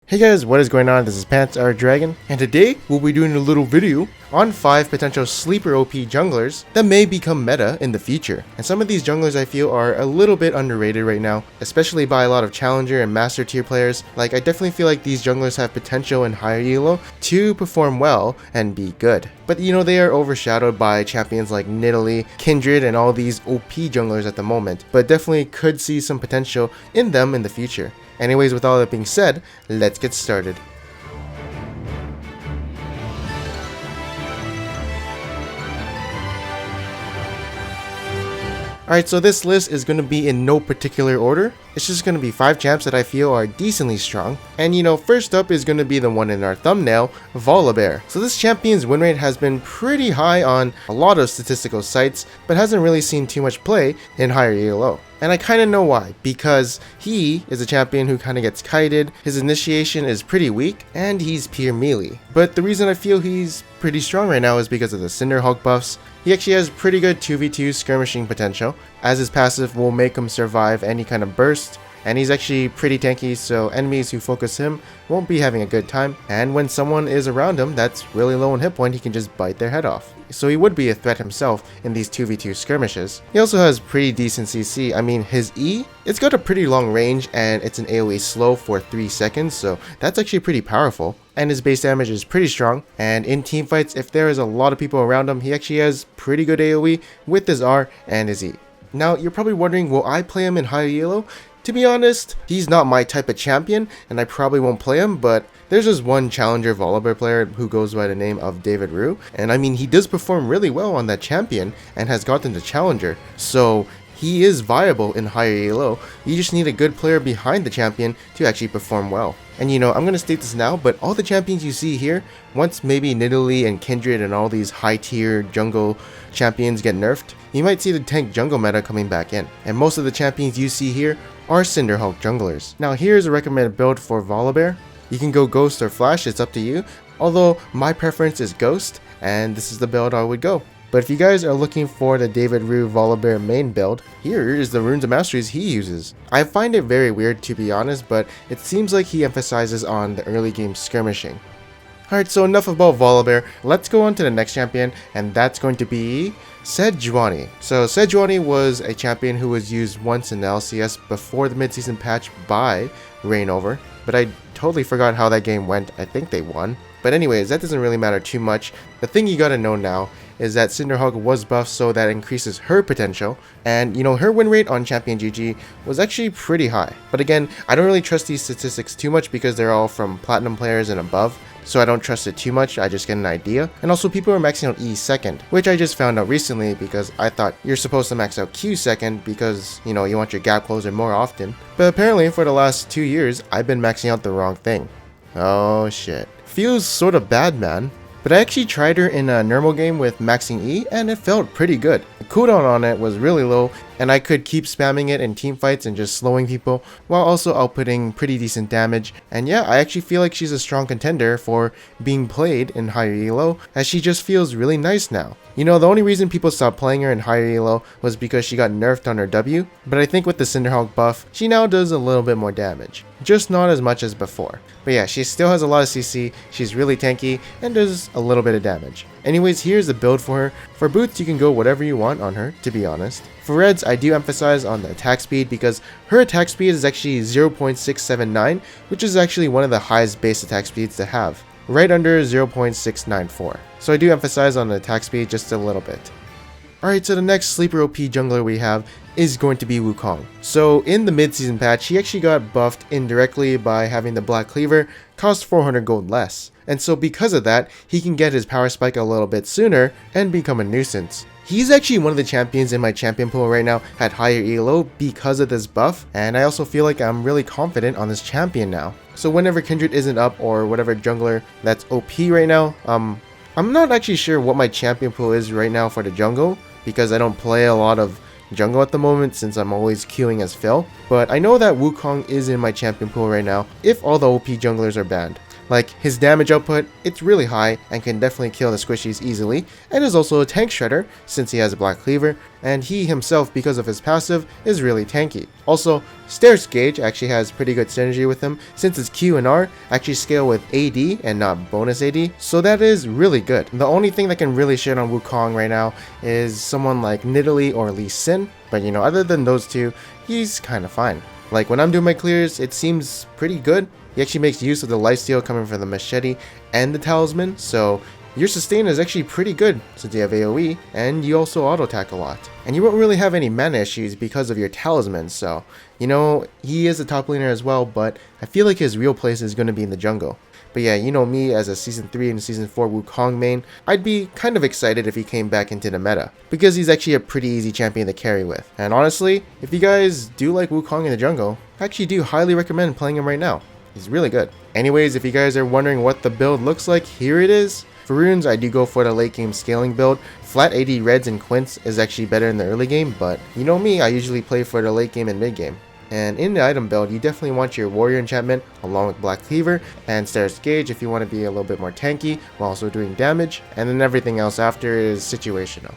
Hey guys, what is going on? This is Pants Our Dragon, and today we'll be doing a little video on 5 potential sleeper OP junglers that may become meta in the future. And some of these junglers I feel are a little bit underrated right now, especially by a lot of challenger and master tier players. Like, I definitely feel like these junglers have potential in higher elo to perform well and be good. But you know, they are overshadowed by champions like Nidalee, Kindred, and all these OP junglers at the moment, but definitely could see some potential in them in the future. Anyways, with all that being said, let's get started. Alright, so this list is going to be in no particular order. It's just going to be 5 champs that I feel are decently strong. And you know, first up is going to be the one in our thumbnail, Volibear. So this champion's win rate has been pretty high on a lot of statistical sites, but hasn't really seen too much play in higher elo. And I kind of know why, because he is a champion who kind of gets kited, his initiation is pretty weak, and he's pure melee. But the reason I feel he's pretty strong right now is because of the CINDERHULK buffs. He actually has pretty good 2v2 skirmishing potential, as his passive will make him survive any kind of burst. And he's actually pretty tanky, so enemies who focus him won't be having a good time. And when someone is around him that's really low in hit point, he can just bite their head off. So he would be a threat himself in these 2v2 skirmishes. He also has pretty decent CC. I mean, his E, it's got a pretty long range and it's an AoE slow for 3 seconds, so that's actually pretty powerful. And his base damage is pretty strong, and in teamfights, if there is a lot of people around him, he actually has pretty good AoE with his R and his E. Now, you're probably wondering, will I play him in higher elo? To be honest, he's not my type of champion, and I probably won't play him, but there's just one challenger Volibear player who goes by the name of David Rue, and I mean, he does perform really well on that champion and has gotten to challenger, so he is viable in higher elo. You just need a good player behind the champion to actually perform well. And you know, I'm going to state this now, but all the champions you see here, once maybe Nidalee and Kindred and all these high tier jungle champions get nerfed, you might see the tank jungle meta coming back in. And most of the champions you see here are CINDERHULK junglers. Now here's a recommended build for Volibear. You can go Ghost or Flash, it's up to you. Although my preference is Ghost, and this is the build I would go. But if you guys are looking for the David Rue Volibear main build, here is the runes of masteries he uses. I find it very weird to be honest, but it seems like he emphasizes on the early game skirmishing. Alright, so enough about Volibear, let's go on to the next champion, and that's going to be Sejuani. So Sejuani was a champion who was used once in the LCS before the mid-season patch by Reignover, but I totally forgot how that game went. I think they won. But anyways, that doesn't really matter too much. The thing you gotta know now is that CINDERHULK was buffed, so that increases her potential, and you know, her win rate on Champion GG was actually pretty high. But again, I don't really trust these statistics too much because they're all from platinum players and above, so I don't trust it too much, I just get an idea. And also, people are maxing out E second, which I just found out recently because I thought you're supposed to max out Q second because, you know, you want your gap closer more often. But apparently for the last 2 years, I've been maxing out the wrong thing. Oh shit. Feels sort of bad, man. But I actually tried her in a normal game with maxing E, and it felt pretty good. The cooldown on it was really low, and I could keep spamming it in teamfights and just slowing people, while also outputting pretty decent damage. And yeah, I actually feel like she's a strong contender for being played in higher elo, as she just feels really nice now. You know, the only reason people stopped playing her in higher elo was because she got nerfed on her W, but I think with the CINDERHULK buff, she now does a little bit more damage. Just not as much as before. But yeah, she still has a lot of CC, she's really tanky, and does a little bit of damage. Anyways, here's the build for her. For boots, you can go whatever you want on her, to be honest. For reds, I do emphasize on the attack speed because her attack speed is actually 0.679, which is actually one of the highest base attack speeds to have, right under 0.694. So I do emphasize on the attack speed just a little bit. Alright, so the next sleeper OP jungler we have is going to be Wukong. So in the mid-season patch, he actually got buffed indirectly by having the Black Cleaver cost 400 gold less. And so because of that, he can get his power spike a little bit sooner and become a nuisance. He's actually one of the champions in my champion pool right now at higher elo because of this buff, and I also feel like I'm really confident on this champion now. So whenever Kindred isn't up or whatever jungler that's OP right now, I'm not actually sure what my champion pool is right now for the jungle, because I don't play a lot of jungle at the moment since I'm always queuing as Phil. But I know that Wukong is in my champion pool right now if all the OP junglers are banned. Like, his damage output, it's really high and can definitely kill the squishies easily, and is also a tank shredder since he has a black cleaver, and he himself, because of his passive, is really tanky. Also, Stairs Gauge actually has pretty good synergy with him since his Q and R actually scale with AD and not bonus AD, so that is really good. The only thing that can really shit on Wukong right now is someone like Nidalee or Lee Sin, but you know, other than those two, he's kind of fine. Like, when I'm doing my clears, it seems pretty good. He actually makes use of the lifesteal coming from the machete and the talisman, so your sustain is actually pretty good since you have AoE, and you also auto attack a lot. And you won't really have any mana issues because of your talisman, so, you know, he is a top laner as well, but I feel like his real place is going to be in the jungle. But yeah, you know me as a Season 3 and Season 4 Wukong main, I'd be kind of excited if he came back into the meta, because he's actually a pretty easy champion to carry with. And honestly, if you guys do like Wukong in the jungle, I actually do highly recommend playing him right now. He's really good. Anyways, if you guys are wondering what the build looks like, here it is. For runes, I do go for the late game scaling build. Flat AD reds and quints is actually better in the early game, but you know me, I usually play for the late game and mid game. And in the item build, you definitely want your warrior enchantment along with black cleaver and Stairs Gauge if you want to be a little bit more tanky while also doing damage, and then everything else after is situational.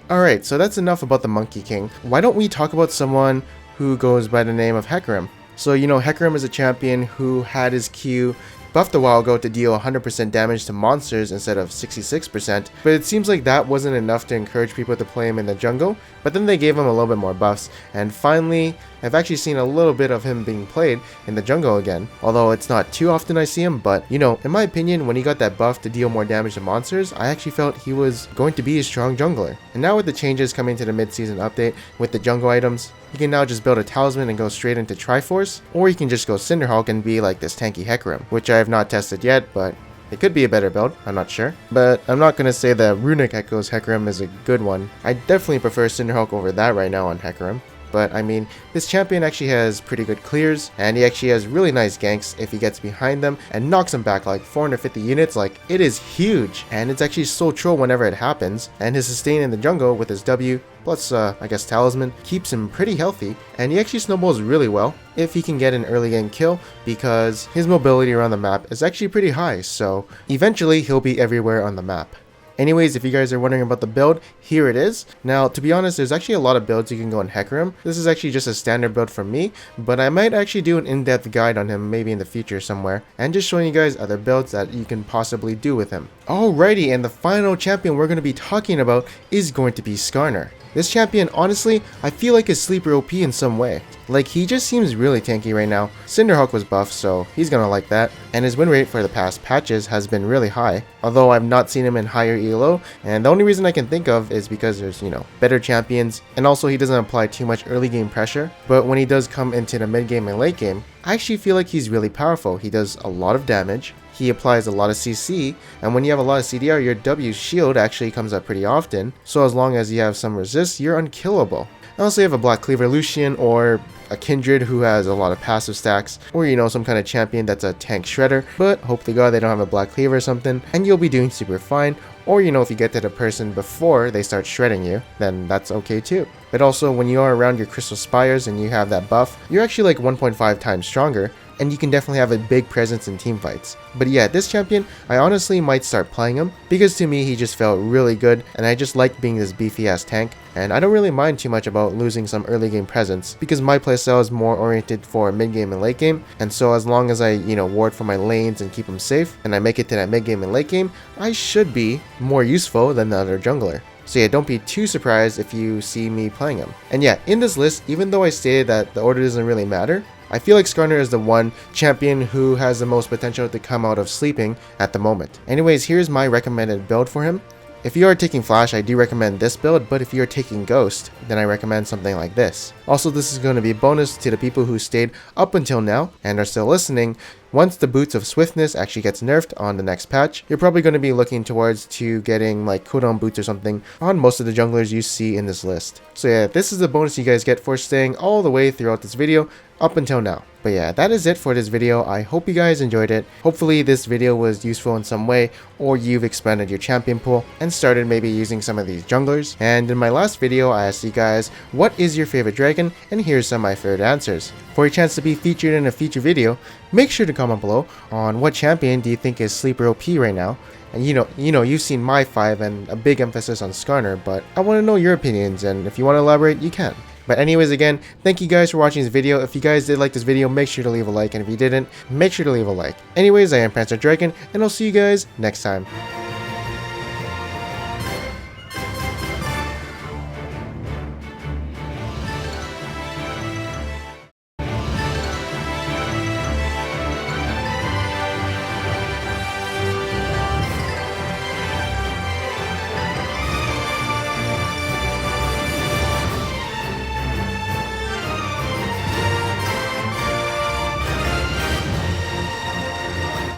Alright, so that's enough about the Monkey King. Why don't we talk about someone who goes by the name of HECARIM? So, you know, HECARIM is a champion who had his Q buffed a while ago to deal 100% damage to monsters instead of 66%, but it seems like that wasn't enough to encourage people to play him in the jungle, but then they gave him a little bit more buffs, and finally, I've actually seen a little bit of him being played in the jungle again, although it's not too often I see him, but you know, in my opinion, when he got that buff to deal more damage to monsters, I actually felt he was going to be a strong jungler. And now with the changes coming to the mid-season update with the jungle items, you can now just build a talisman and go straight into Triforce, or you can just go CINDERHULK and be like this tanky HECARIM, which I have not tested yet, but it could be a better build, I'm not sure. But I'm not going to say that Runic Echo's HECARIM is a good one. I definitely prefer CINDERHULK over that right now on HECARIM. But I mean, this champion actually has pretty good clears, and he actually has really nice ganks if he gets behind them and knocks them back like 450 units. Like, it is huge, and it's actually so troll whenever it happens. And his sustain in the jungle with his W plus I guess talisman keeps him pretty healthy, and he actually snowballs really well if he can get an early game kill, because his mobility around the map is actually pretty high, so eventually he'll be everywhere on the map. Anyways, if you guys are wondering about the build, here it is. Now, to be honest, there's actually a lot of builds you can go on HECARIM. This is actually just a standard build from me, but I might actually do an in-depth guide on him maybe in the future somewhere, and just showing you guys other builds that you can possibly do with him. Alrighty, and the final champion we're going to be talking about is going to be Skarner. This champion, honestly, I feel like is sleeper OP in some way. Like, he just seems really tanky right now. CINDERHULK was buffed, so he's gonna like that. And his win rate for the past patches has been really high, although I've not seen him in higher ELO, and the only reason I can think of is because there's, you know, better champions, and also he doesn't apply too much early game pressure. But when he does come into the mid game and late game, I actually feel like he's really powerful. He does a lot of damage, he applies a lot of CC, and when you have a lot of CDR, your W shield actually comes up pretty often, so as long as you have some resist, you're unkillable. Unless you have a Black Cleaver Lucian or a Kindred who has a lot of passive stacks, or you know, some kind of champion that's a tank shredder, but hope to god they don't have a Black Cleaver or something, and you'll be doing super fine. Or you know, if you get to the person before they start shredding you, then that's okay too. But also, when you are around your Crystal Spires and you have that buff, you're actually like 1.5 times stronger, and you can definitely have a big presence in team fights. But yeah, this champion, I honestly might start playing him, because to me he just felt really good, and I just like being this beefy ass tank, and I don't really mind too much about losing some early game presence, because my playstyle is more oriented for mid game and late game, and so as long as I, you know, ward for my lanes and keep them safe, and I make it to that mid game and late game, I should be more useful than the other jungler. So yeah, don't be too surprised if you see me playing him. And yeah, in this list, even though I stated that the order doesn't really matter, I feel like Skarner is the one champion who has the most potential to come out of sleeping at the moment. Anyways, here's my recommended build for him. If you are taking Flash, I do recommend this build, but if you are taking Ghost, then I recommend something like this. Also, this is going to be a bonus to the people who stayed up until now and are still listening. Once the Boots of Swiftness actually gets nerfed on the next patch, you're probably going to be looking towards to getting like cooldown boots or something on most of the junglers you see in this list. So yeah, this is the bonus you guys get for staying all the way throughout this video up until now. But yeah, that is it for this video. I hope you guys enjoyed it. Hopefully this video was useful in some way, or you've expanded your champion pool and started maybe using some of these junglers. And in my last video, I asked you guys, what is your favorite dragon? And here's some of my favorite answers. For a chance to be featured in a future video, make sure to comment below on what champion do you think is sleeper OP right now. And you've seen my 5 and a big emphasis on Skarner, but I want to know your opinions, and if you want to elaborate, you can. But anyways, again, thank you guys for watching this video. If you guys did like this video, make sure to leave a like, and if you didn't, make sure to leave a like. Anyways, I am Prancer Dragon, and I'll see you guys next time.